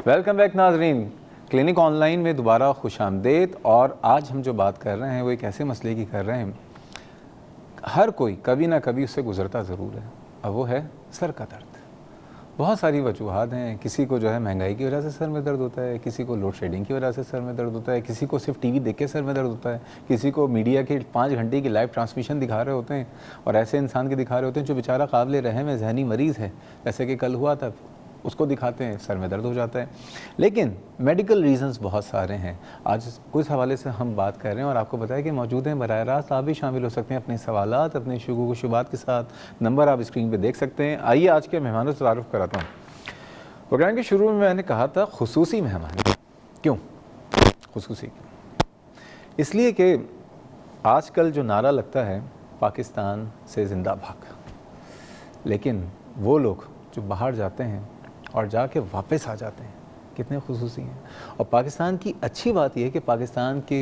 Welcome back ناظرین، clinic on line میں دوبارہ خوش آمدید۔ اور آج ہم جو بات کر رہے ہیں وہ ایک ایسے مسئلے کی کر رہے ہیں، ہر کوئی کبھی نہ کبھی اس سے گزرتا ضرور ہے، اور وہ ہے سر کا درد۔ بہت ساری وجوہات ہیں، کسی کو جو ہے مہنگائی کی وجہ سے سر میں درد ہوتا ہے، کسی کو لوڈ شیڈنگ کی وجہ سے سر میں درد ہوتا ہے، کسی کو صرف ٹی وی دیکھ کے سر میں درد ہوتا ہے، کسی کو میڈیا کے 5 گھنٹے کی لائیو ٹرانسمیشن دکھا رہے ہوتے ہیں اور ایسے انسان کے دکھا رہے ہوتے ہیں جو بیچارہ قابل رحم ہے، ذہنی مریض ہے، جیسے کہ کل ہوا تھا، اس کو دکھاتے ہیں سر میں درد ہو جاتا ہے۔ لیکن میڈیکل ریزنز بہت سارے ہیں۔ آج کچھ حوالے سے ہم بات کر رہے ہیں اور آپ کو بتایا کہ موجود ہیں، براہ راست آپ بھی شامل ہو سکتے ہیں اپنے سوالات، اپنے شکوک و شبہات کے ساتھ۔ نمبر آپ اسکرین پہ دیکھ سکتے ہیں۔ آئیے آج کے مہمانوں سے تعارف کراتا ہوں۔ پروگرام کے شروع میں نے کہا تھا خصوصی مہمان۔ کیوں خصوصی؟ اس لیے کہ آج کل جو نعرہ لگتا ہے پاکستان سے زندہ بھاگ، لیکن وہ لوگ جو باہر جاتے ہیں اور جا کے واپس آ جاتے ہیں کتنے خصوصی ہیں۔ اور پاکستان کی اچھی بات یہ ہے کہ پاکستان کے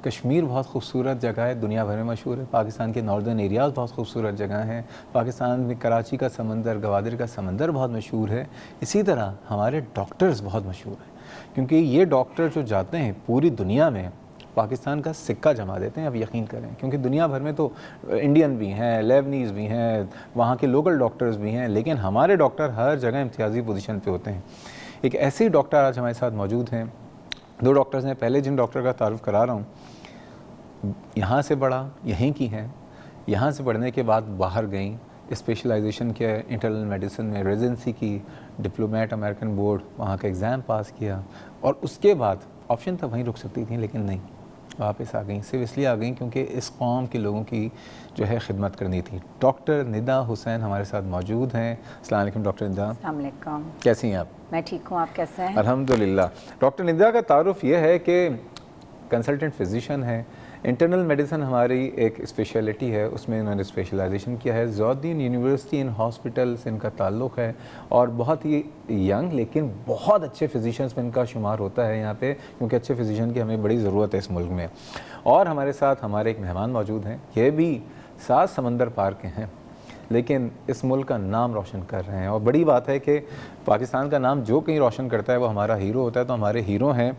کشمیر بہت خوبصورت جگہ ہے، دنیا بھر میں مشہور ہے۔ پاکستان کے ناردرن ایریاز بہت خوبصورت جگہ ہیں۔ پاکستان میں کراچی کا سمندر، گوادر کا سمندر بہت مشہور ہے۔ اسی طرح ہمارے ڈاکٹرز بہت مشہور ہیں، کیونکہ یہ ڈاکٹر جو جاتے ہیں پوری دنیا میں پاکستان کا سکہ جما دیتے ہیں۔ اب یقین کریں، کیونکہ دنیا بھر میں تو انڈین بھی ہیں، لیبنیز بھی ہیں، وہاں کے لوکل ڈاکٹرز بھی ہیں، لیکن ہمارے ڈاکٹر ہر جگہ امتیازی پوزیشن پہ ہوتے ہیں۔ ایک ایسے ڈاکٹر آج ہمارے ساتھ موجود ہیں۔ 2 ڈاکٹرز ہیں۔ پہلے جن ڈاکٹر کا تعارف کرا رہا ہوں، یہاں سے پڑھا، یہیں کی ہیں، یہاں سے پڑھنے کے بعد باہر گئیں، اسپیشلائزیشن کیا ہے انٹرنل میڈیسن میں، ریزیڈنسی کی، ڈپلومیٹ امریکن بورڈ، وہاں کا ایگزام پاس کیا، اور اس کے بعد آپشن تھا وہیں رک سکتی تھیں، لیکن نہیں، واپس آ گئیں۔ صرف اس لیے آ گئیں کیونکہ اس قوم کے لوگوں کی جو ہے خدمت کرنی تھی۔ ڈاکٹر ندا حسین ہمارے ساتھ موجود ہیں۔ السلام علیکم ڈاکٹر ندا۔ السلام علیکم۔ کیسی ہیں آپ؟ میں ٹھیک ہوں، آپ کیسے ہیں؟ الحمدللہ۔ ڈاکٹر ندا کا تعارف یہ ہے کہ کنسلٹنٹ فزیشین ہے۔ انٹرنل میڈیسن ہماری ایک اسپیشلٹی ہے، اس میں انہوں نے اسپیشلائزیشن کیا ہے۔ ضیاء الدین یونیورسٹی ان ہاسپٹل سے ان کا تعلق ہے، اور بہت ہی ینگ لیکن بہت اچھے فزیشینز میں ان کا شمار ہوتا ہے یہاں پہ، کیونکہ اچھے فزیشین کی ہمیں بڑی ضرورت ہے اس ملک میں۔ اور ہمارے ساتھ ہمارے ایک مہمان موجود ہیں، یہ بھی 7 سمندر پار کے ہیں، لیکن اس ملک کا نام روشن کر رہے ہیں۔ اور بڑی بات ہے کہ پاکستان کا نام جو کہیں روشن کرتا ہے وہ ہمارا ہیرو ہوتا ہے۔ تو ہمارے ہیرو ہیں،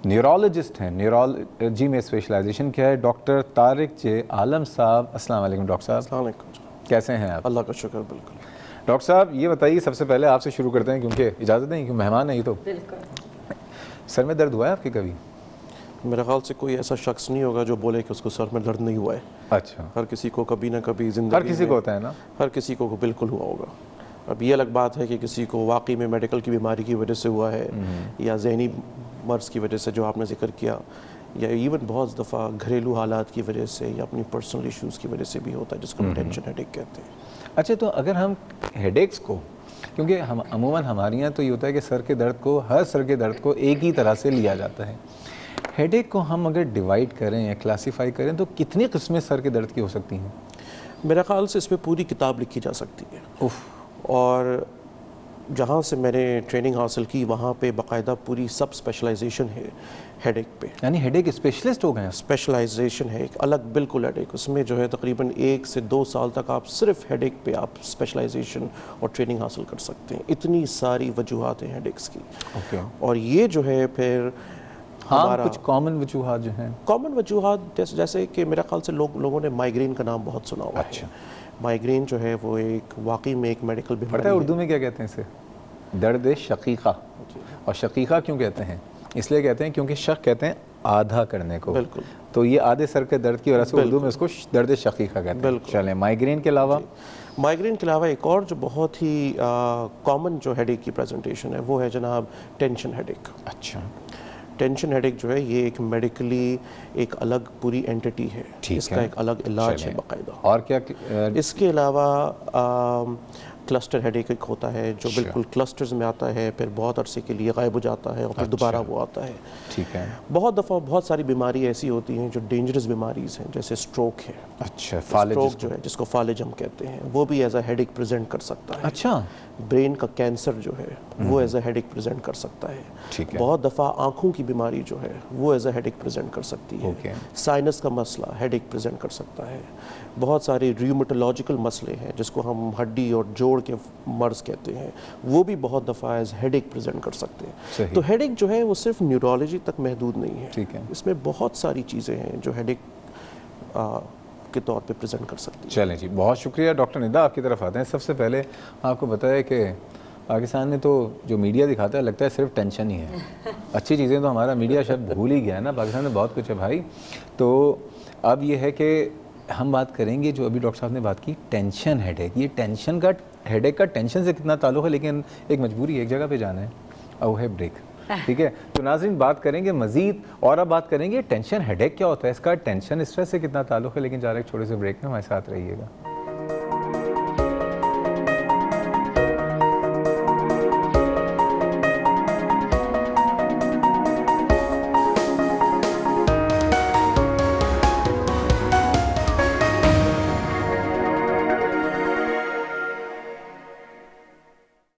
نیورولوجسٹ ہیں، نیورولوجی میں اسپیشلائزیشن کیا ہے، ڈاکٹر طارق جے عالم صاحب۔ السلام علیکم ڈاکٹر صاحب۔ السلام علیکم۔ کیسے ہیں آپ؟ اللہ کا شکر۔ بالکل ڈاکٹر صاحب یہ بتائیے، سب سے پہلے آپ سے شروع کرتے ہیں کیونکہ اجازت نہیں، کیونکہ مہمان ہے یہ تو۔ بالکل۔ سر میں درد ہوا ہے آپ کے کبھی؟ میرے خیال سے کوئی ایسا شخص نہیں ہوگا جو بولے کہ اس کو سر میں درد نہیں ہوا ہے۔ اچھا، ہر کسی کو کبھی نہ کبھی زندگی ہر کسی کو ہوتا ہے نا؟ ہر کسی کو بالکل ہوا ہوگا۔ اب یہ الگ بات ہے کہ کسی کو واقعی میں میڈیکل کی بیماری کی وجہ سے ہوا ہے، یا ذہنی مرض کی وجہ سے جو آپ نے ذکر کیا، یا ایون بہت دفعہ گھریلو حالات کی وجہ سے یا اپنی پرسنل ایشوز کی وجہ سے بھی ہوتا ہے، جس کو ٹینشن ہیڈ ایک کہتے ہیں۔ اچھا، تو اگر ہم ہیڈ ایکس کو، کیونکہ ہم عموماً ہمارے یہاں تو یہ ہوتا ہے کہ سر کے درد کو، ہر سر کے درد کو ایک ہی طرح سے لیا جاتا ہے، ہیڈ ایک کو ہم اگر ڈیوائڈ کریں یا کلاسیفائی کریں تو کتنی قسمیں سر کے درد کی ہو سکتی ہیں؟ میرے خیال سے اس میں پوری کتاب لکھی جا سکتی ہے۔ اور جہاں سے میں نے ٹریننگ حاصل کی وہاں پہ باقاعدہ پوری سب اسپیشلائزیشن ہے ہیڈ ایک پہ، یعنی ہیڈ ایک اسپیشلسٹ ہو گئے ہیں؟ اسپیشلائزیشن ہے ایک الگ بالکل ہیڈ ایک، اس میں جو ہے تقریباً 1 سے 2 سال تک آپ صرف ہیڈ ایک پہ آپ اسپیشلائزیشن اور ٹریننگ حاصل کر سکتے ہیں۔ اتنی ساری وجوہات ہیں ہیڈ ایکس کی۔ اور یہ جو ہے پھر ہاں، کچھ کامن وجوہات جو ہیں، کامن وجوہات جیسے کہ میرا خیال سے لوگوں نے مائیگرین کا نام بہت سنا ہوا ہے۔ اچھا، مائیگرین جو ہے وہ ایک واقعی میں ایک میڈیکل بیماری پتہ ہے اردو میں کیا کہتے ہیں اسے؟ درد شقیقہ۔ اور شقیقہ کیوں کہتے ہیں؟ اس لیے کہتے ہیں کیونکہ شق کہتے ہیں آدھا کرنے کو۔ بالکل۔ تو یہ آدھے سر کے درد کی وجہ سے اردو میں اس کو درد شقیقہ کہتے ہیں۔ بالکل۔ چلیں، مائیگرین کے علاوہ؟ مائیگرین کے علاوہ ایک اور جو بہت ہی کامن جو ہیڈ ایک کی پریزنٹیشن ہے وہ ہے جناب ٹینشن ہیڈ ایک۔ اچھا، ٹینشن ہیڈ ایک جو ہے یہ ایک میڈیکلی ایک الگ پوری اینٹی ہے، اس کا ایک الگ علاج ہے باقاعدہ۔ اور کیا؟ اس کے علاوہ کلسٹر ہیڈ ایک ہوتا ہے جو بالکل کلسٹرز میں آتا ہے، پھر بہت عرصے کے لیے غائب ہو جاتا ہے اور پھر دوبارہ وہ آتا ہے۔ ٹھیک ہے۔ بہت دفعہ بہت ساری بیماری ایسی ہوتی ہیں جو ڈینجرس بیماریز ہیں، جیسے سٹروک ہے۔ اچھا، سٹروک جو ہے جس کو فالج ہم کہتے ہیں، وہ بھی ایز اے ہیڈ ایک پریزنٹ کر سکتا ہے۔ اچھا، برین کا کینسر جو ہے وہ ایز اے ہیڈ ایک پریزنٹ کر سکتا ہے۔ ٹھیک ہے۔ بہت دفعہ آنکھوں کی بیماری جو ہے وہ ایز اے ہیڈ ایک پریزنٹ کر سکتی ہے۔ سائنس کا مسئلہ ہیڈ ایک پریزنٹ کر سکتا ہے۔ بہت سارے ریومیٹولوجیکل مسئلے ہیں جس کو ہم ہڈی اور جوڑ جوڑ کے مرض کہتے ہیں، وہ بھی بہت دفعہ ایز ہیڈ ایک پریزنٹ کر سکتے ہیں. صحیح. تو ہیڈ ایک جو ہے وہ صرف نیورولوجی تک محدود نہیں ہے. ٹھیک ہے. اس میں بہت ساری چیزیں ہیں جو ہیڈ ایک کے طور پہ پریزنٹ کر سکتی ہیں. چلیں جی، بہت شکریہ. ڈاکٹر ندا آپ کی طرف آتے ہیں. سب سے پہلے آپ کو بتایا کہ پاکستان میں تو جو میڈیا دکھاتا ہے لگتا ہے صرف ٹینشن ہی ہے. اچھی چیزیں تو ہمارا میڈیا شاید بھول ہی گیا ہے نا. پاکستان میں بہت کچھ ہے بھائی. تو اب یہ ہے کہ ہم بات کریں گے جو ابھی ڈاکٹر صاحب نے بات کی ٹینشن ہیڈ ایک. یہ ٹینشن کا ہیڈ ایک کا ٹینشن سے کتنا تعلق ہے، لیکن ایک مجبوری ہے، ایک جگہ پہ جانا ہے اور وہ ہے بریک. ٹھیک ہے. تو ناظرین بات کریں گے مزید، اور اب بات کریں گے ٹینشن ہیڈ ایک کیا ہوتا ہے، اس کا ٹینشن اسٹریس سے کتنا تعلق ہے. لیکن جا رہے ایک چھوٹے سے بریک میں ہمارے ساتھ رہیے گا.